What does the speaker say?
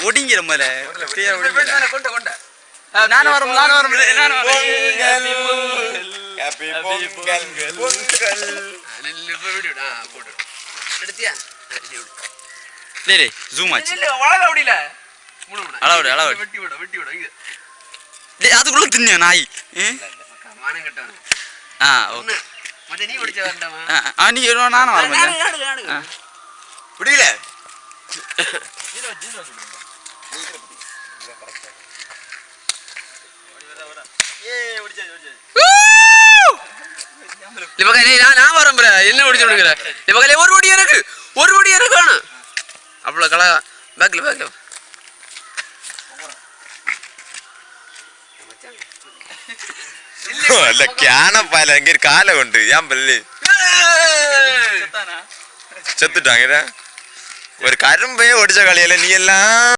ஒடிங்கிற மேல அதுக்குள்ள தின்ன நாய் நானும் வர முடியல நான் வரம்புற என்ன முடிச்சு விடுங்கிற ஒரு வடி எனக்கு வேணும் அவ்வளவு கலா பேக்ல അല്ല ക്യാനപ്പാല എങ്കിൽ കാല കൊണ്ട് ഞാൻ പല്ലി ചെത്തിട്ടാ ഒരു കരുമ്പേ ഓടിച്ച കളിയല്ലേ നീ എല്ലാം